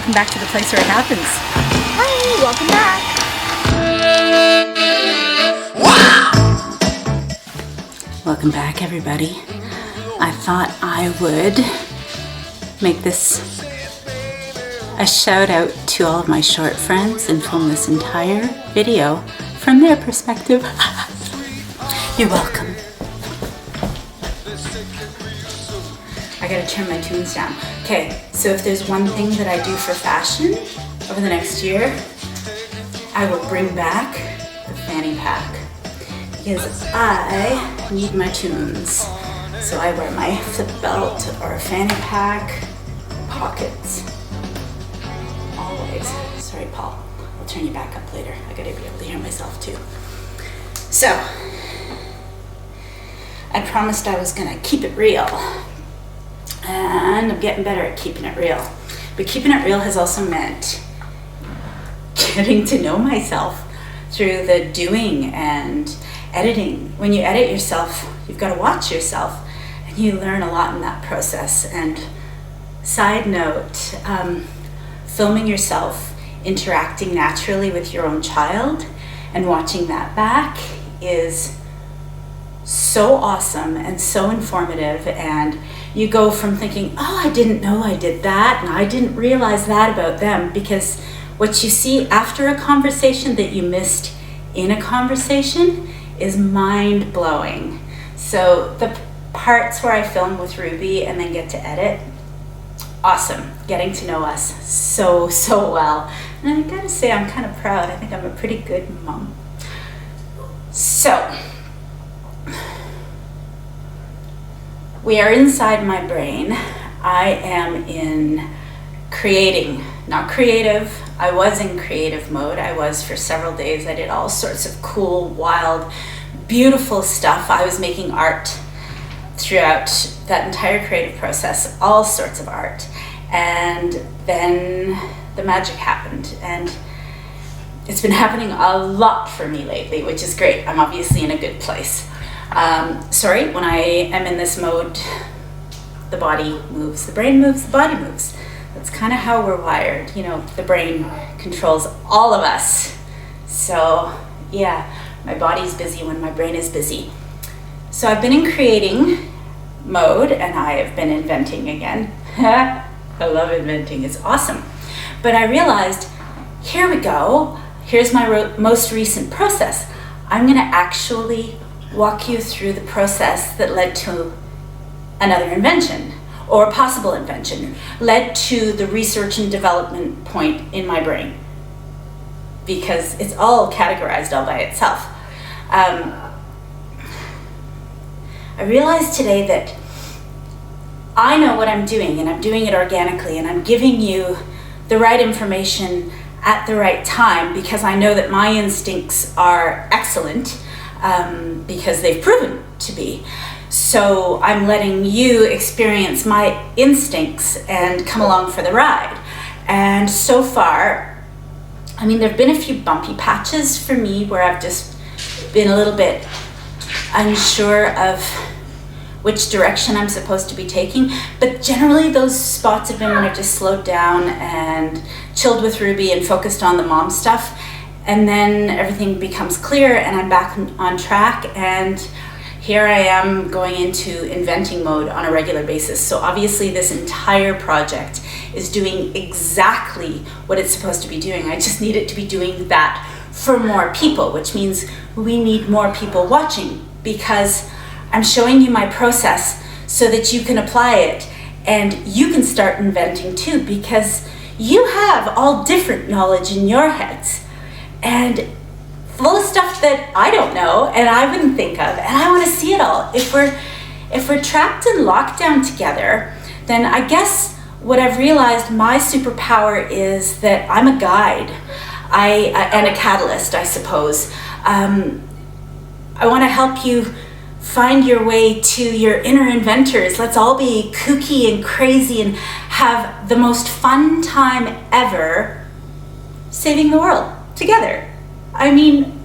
welcome back to the place where it happens. Hi, welcome back. Welcome back, everybody. I thought I would make this a shout out to all of my short friends and film this entire video from their perspective. You're welcome. I gotta turn my tunes down. Okay, so if there's one thing that I do for fashion over the next year, I will bring back the fanny pack because I need my tunes. So I wear my flip belt or a fanny pack, pockets, always. Sorry, Paul, I'll turn you back up later. I gotta be able to hear myself too. So, I promised I was gonna keep it real. And I'm getting better at keeping it real. But keeping it real has also meant getting to know myself through the doing and editing. When you edit yourself, you've got to watch yourself, and you learn a lot in that process. And side note, filming yourself interacting naturally with your own child and watching that back is so awesome and so informative. And you go from thinking, oh, I didn't know I did that, and I didn't realize that about them, because what you see after a conversation that you missed in a conversation is mind-blowing. So the parts where I film with Ruby and then get to edit, awesome. Getting to know us so well. And I gotta say, I'm kind of proud. I think I'm a pretty good mom. So, we are inside my brain. I am in creating, not creative. I was in creative mode. I was for several days. I did all sorts of cool, wild, beautiful stuff. I was making art throughout that entire creative process, all sorts of art. And then the magic happened. And it's been happening a lot for me lately, which is great. I'm obviously in a good place. Sorry, when I am in this mode, the body moves, the brain moves, the body moves. That's kind of how we're wired. You know, the brain controls all of us. So yeah, my body's busy when my brain is busy. So I've been in creating mode, and I have been inventing again. I love inventing, it's awesome. But I realized, here we go. Here's my most recent process. I'm gonna actually walk you through the process that led to another invention, or a possible invention, led to the research and development point in my brain, because it's all categorized all by itself. I realized today that I know what I'm doing, and I'm doing it organically, and I'm giving you the right information at the right time, because I know that my instincts are excellent, because they've proven to be. So I'm letting you experience my instincts and come along for the ride. And so far, I mean, there've been a few bumpy patches for me where I've just been a little bit unsure of which direction I'm supposed to be taking. But generally those spots have been when I've just slowed down and chilled with Ruby and focused on the mom stuff. And then everything becomes clear and I'm back on track, and here I am going into inventing mode on a regular basis. So obviously this entire project is doing exactly what it's supposed to be doing. I just need it to be doing that for more people, which means we need more people watching, because I'm showing you my process so that you can apply it and you can start inventing too, because you have all different knowledge in your heads and full of stuff that I don't know and I wouldn't think of, and I want to see it all. If we're trapped in lockdown together, then I guess what I've realized my superpower is that I'm a guide, and a catalyst, I suppose. I want to help you find your way to your inner inventors. Let's all be kooky and crazy and have the most fun time ever saving the world together. I mean,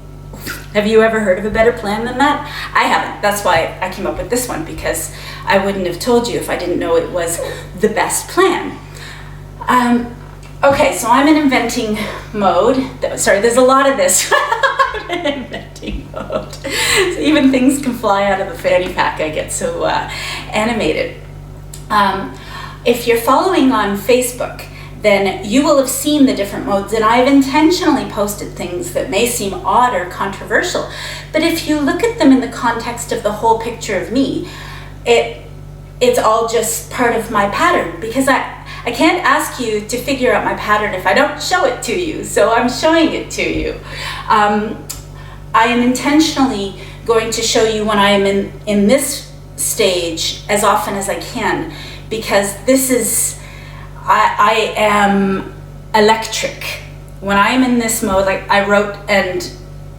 have you ever heard of a better plan than that? I haven't. That's why I came up with this one, because I wouldn't have told you if I didn't know it was the best plan. Okay, so I'm in inventing mode. Sorry, there's a lot of this. I'm in inventing mode. So even things can fly out of the fanny pack. I get so animated. If you're following on Facebook, then you will have seen the different modes, and I've intentionally posted things that may seem odd or controversial. But if you look at them in the context of the whole picture of me, it's all just part of my pattern, because I can't ask you to figure out my pattern if I don't show it to you, so I'm showing it to you. I am intentionally going to show you when I am in this stage as often as I can, because this is, I am electric. When I am in this mode, like I wrote and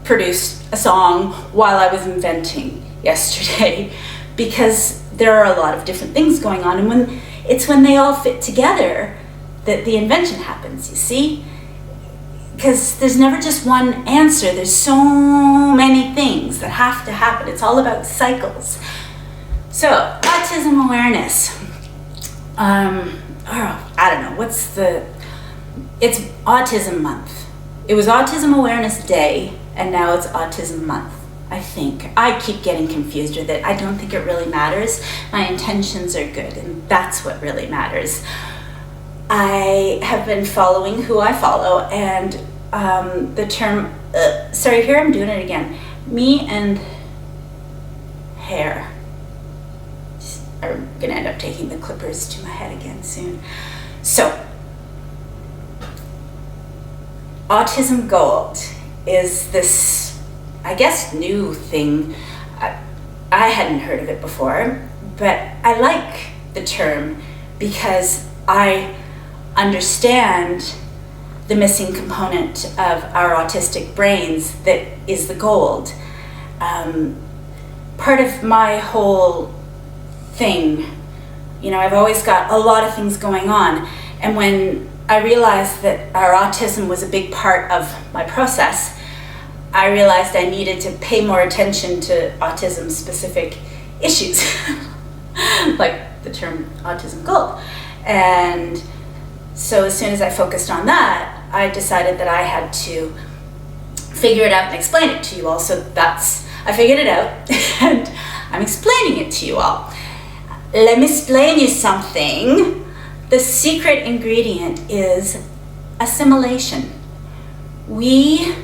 produced a song while I was inventing yesterday, because there are a lot of different things going on, and when they all fit together that the invention happens, you see? Because there's never just one answer, there's so many things that have to happen. It's all about cycles. So, autism awareness. I don't know, it's Autism Month. It was Autism Awareness Day, and now it's Autism Month, I think. I keep getting confused with it. I don't think it really matters. My intentions are good, and that's what really matters. I have been following who I follow, and the term, sorry, here I'm doing it again. Me and hair. I'm gonna end up taking the clippers to my head again soon. So, Autistic Gold is this, I guess, new thing. I hadn't heard of it before, but I like the term because I understand the missing component of our autistic brains that is the gold. Part of my whole thing, I've always got a lot of things going on, and when I realized that our autism was a big part of my process, I realized I needed to pay more attention to autism-specific issues, like the term Autistic Gold. And so as soon as I focused on that, I decided that I had to figure it out and explain it to you all. So I figured it out, and I'm explaining it to you all. Let me explain you something. The secret ingredient is assimilation. We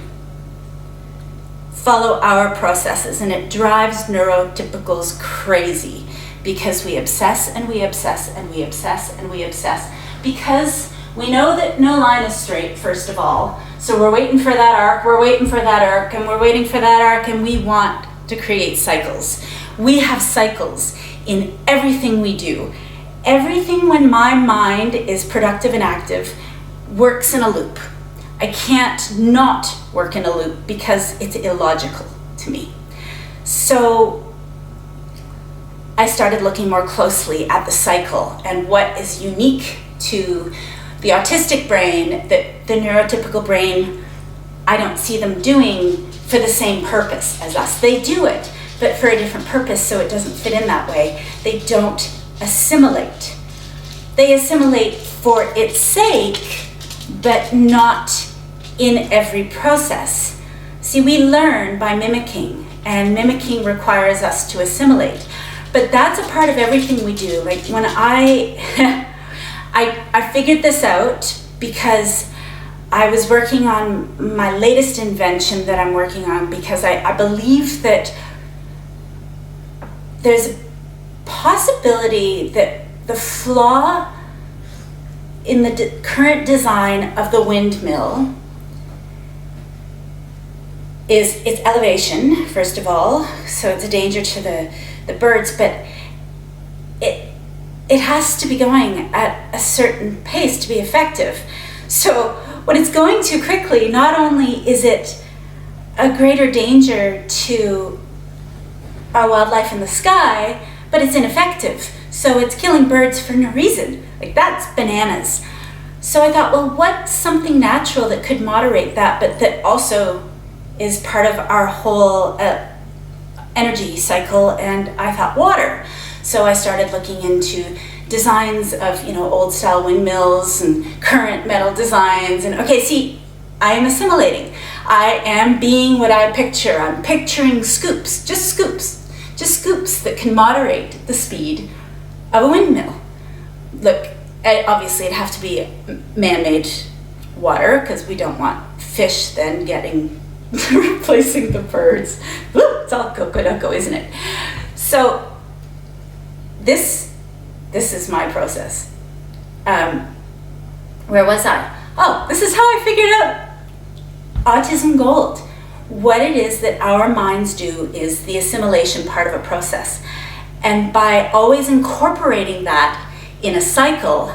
follow our processes, and it drives neurotypicals crazy because we obsess and we obsess and we obsess and we obsess, because we know that no line is straight, first of all. So we're waiting for that arc, we're waiting for that arc, and we're waiting for that arc, and we want to create cycles. We have cycles in everything we do. Everything, when my mind is productive and active, works in a loop. I can't not work in a loop because it's illogical to me. So I started looking more closely at the cycle and what is unique to the autistic brain that the neurotypical brain, I don't see them doing for the same purpose as us. They do it, but for a different purpose, so it doesn't fit in that way. They don't assimilate. They assimilate for its sake, but not in every process. See, we learn by mimicking, and mimicking requires us to assimilate. But that's a part of everything we do. Like when I figured this out because I was working on my latest invention that I'm working on, because I believe that there's a possibility that the flaw in the current design of the windmill is its elevation, first of all, so it's a danger to the birds, but it has to be going at a certain pace to be effective. So when it's going too quickly, not only is it a greater danger to our wildlife in the sky, but it's ineffective. So it's killing birds for no reason. Like, that's bananas. So I thought, well, what's something natural that could moderate that, but that also is part of our whole energy cycle? And I thought water. So I started looking into designs of, you know, old style windmills and current metal designs. And okay, see, I am assimilating. I am being what I picture. I'm picturing scoops, just scoops that can moderate the speed of a windmill. Look, obviously it'd have to be man-made water, because we don't want fish then getting replacing the birds. Woo, it's all cocoa, isn't it? So this is my process. Where was I? Oh, this is how I figured out Autism Gold. What it is that our minds do is the assimilation part of a process. And by always incorporating that in a cycle,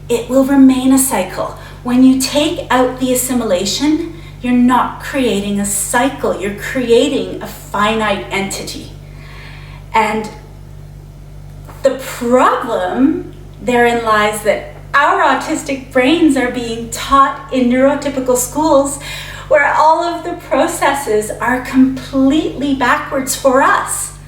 it will remain a cycle. When you take out the assimilation, you're not creating a cycle, you're creating a finite entity. And the problem therein lies that our autistic brains are being taught in neurotypical schools where all of the processes are completely backwards for us.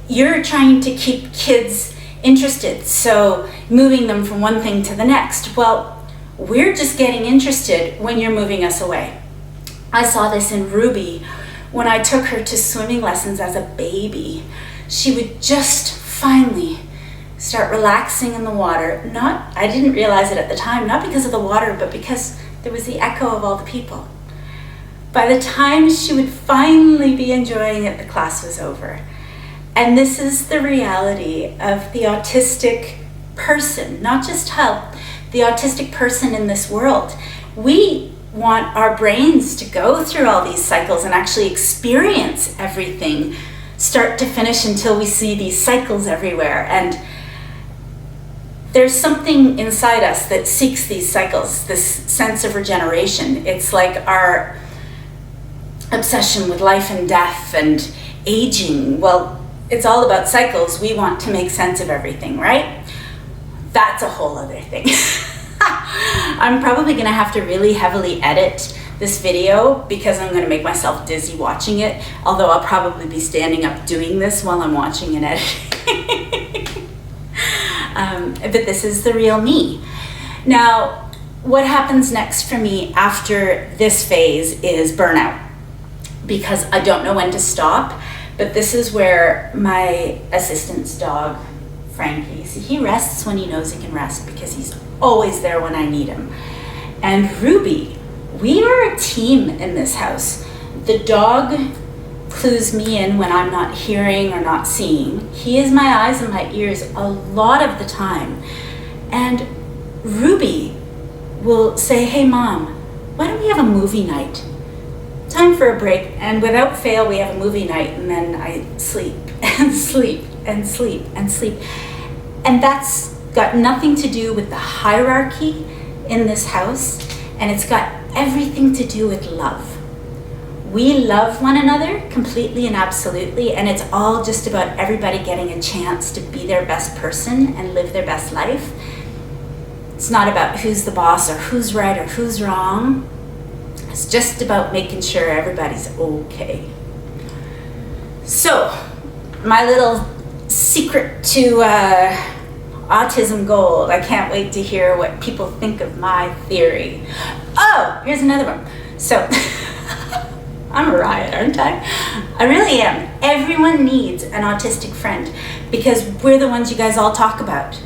You're trying to keep kids interested, so moving them from one thing to the next. Well, we're just getting interested when you're moving us away. I saw this in Ruby when I took her to swimming lessons as a baby. She would just finally start relaxing in the water. I didn't realize it at the time, not because of the water, but because there was the echo of all the people. By the time she would finally be enjoying it, the class was over. And this is the reality of the autistic person, not just child, the autistic person in this world. We want our brains to go through all these cycles and actually experience everything, start to finish, until we see these cycles everywhere. And there's something inside us that seeks these cycles, this sense of regeneration. It's like our obsession with life and death and aging. Well, it's all about cycles. We want to make sense of everything, right? That's a whole other thing. I'm probably gonna have to really heavily edit this video because I'm gonna make myself dizzy watching it, although I'll probably be standing up doing this while I'm watching and editing. But this is the real me. Now, what happens next for me after this phase is burnout, because I don't know when to stop. But this is where my assistant's dog, Frankie, see, he rests when he knows he can rest because he's always there when I need him. And Ruby, we are a team in this house. The dog clues me in when I'm not hearing or not seeing. He is my eyes and my ears a lot of the time. And Ruby will say, hey mom, why don't we have a movie night? Time for a break. And without fail, we have a movie night, and then I sleep and sleep and sleep and sleep. And that's got nothing to do with the hierarchy in this house, and it's got everything to do with love. We love one another completely and absolutely, and it's all just about everybody getting a chance to be their best person and live their best life. It's not about who's the boss or who's right or who's wrong. It's just about making sure everybody's okay. So, my little secret to Autism Gold. I can't wait to hear what people think of my theory. Oh, here's another one. So, I'm a riot, aren't I? I really am. Everyone needs an autistic friend because we're the ones you guys all talk about.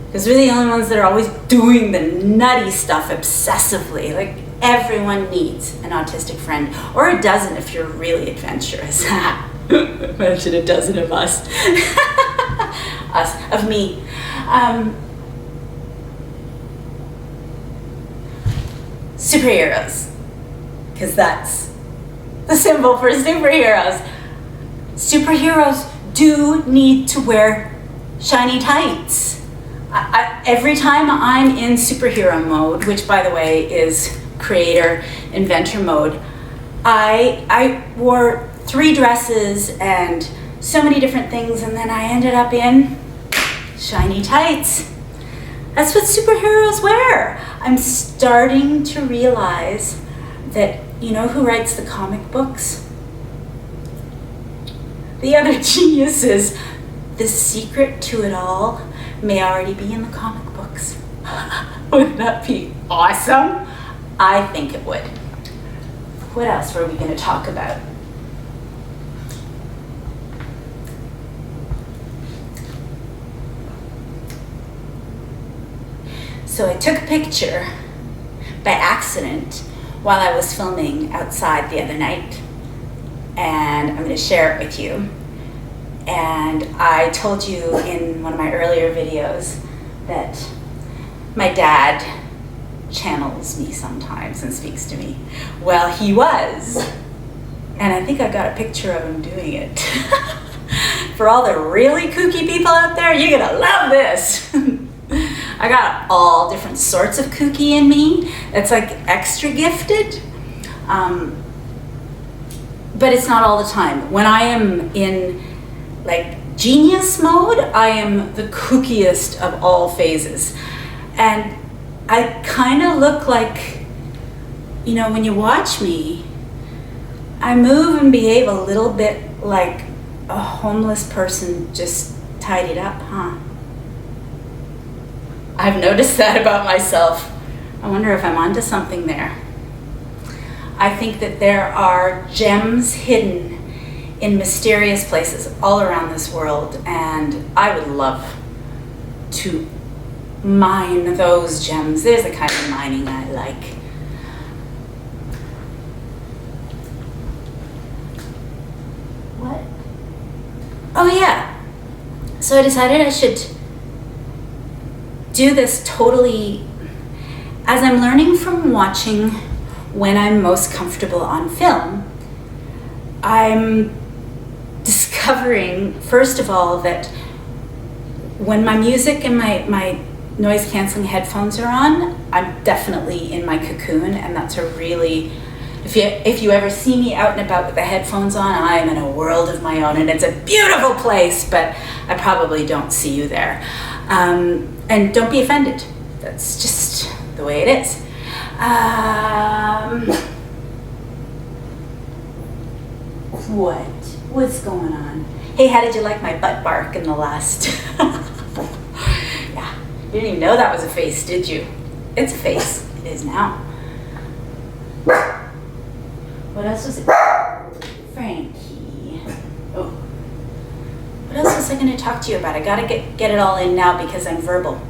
Because we're the only ones that are always doing the nutty stuff obsessively. Like, everyone needs an autistic friend, or a dozen if you're really adventurous. Imagine a dozen of us. Of me. Superheroes, because that's the symbol for superheroes. Superheroes do need to wear shiny tights. Every time I'm in superhero mode, which by the way is creator, inventor mode, I wore 3 dresses and so many different things, and then I ended up in shiny tights. That's what superheroes wear. I'm starting to realize that, you know who writes the comic books? The other geniuses. The secret to it all may already be in the comic books. Wouldn't that be awesome? I think it would. What else were we going to talk about? So I took a picture by accident while I was filming outside the other night, and I'm going to share it with you. And I told you in one of my earlier videos that my dad channels me sometimes and speaks to me. Well, he was, and I think I got a picture of him doing it. For all the really kooky people out there, you're gonna love this. I got all different sorts of kooky in me. It's like extra gifted, but it's not all the time. When I am in like genius mode, I am the kookiest of all phases. And I kind of look like, you know, when you watch me, I move and behave a little bit like a homeless person just tidied up, huh? I've noticed that about myself. I wonder if I'm onto something there. I think that there are gems hidden in mysterious places all around this world, and I would love to mine those gems. There's the kind of mining I like. What? Oh yeah. So I decided I should do this totally as I'm learning from watching when I'm most comfortable on film. I'm discovering, first of all, that when my music and my noise canceling headphones are on, I'm definitely in my cocoon, and that's a really, if you ever see me out and about with the headphones on, I'm in a world of my own, and it's a beautiful place, but I probably don't see you there. And don't be offended. That's just the way it is. What's going on? Hey, how did you like my butt bark in the last? Yeah, you didn't even know that was a face, did you? It's a face. It is now. What else was it? Frankie. Oh. What else was I going to talk to you about? I got to get it all in now because I'm verbal.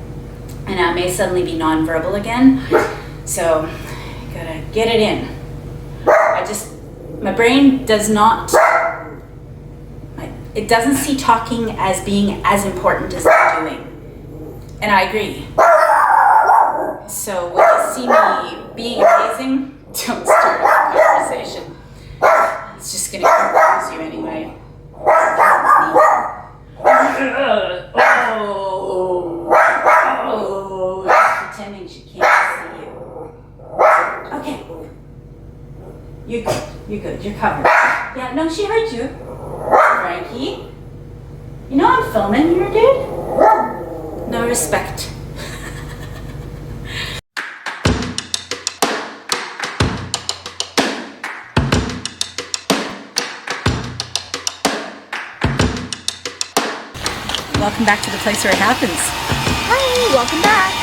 And I may suddenly be non-verbal again. So, I got to get it in. My brain does not, it doesn't see talking as being as important as I'm doing. And I agree. So when you see me being amazing, don't start a conversation. It's just going to confuse you anyway. She's pretending she can't see you. Okay. You're good. You're good. You're covered. Yeah, no, she heard you. Frankie. You know I'm filming here, dude. No respect. Welcome back to the place where it happens. Hi, welcome back.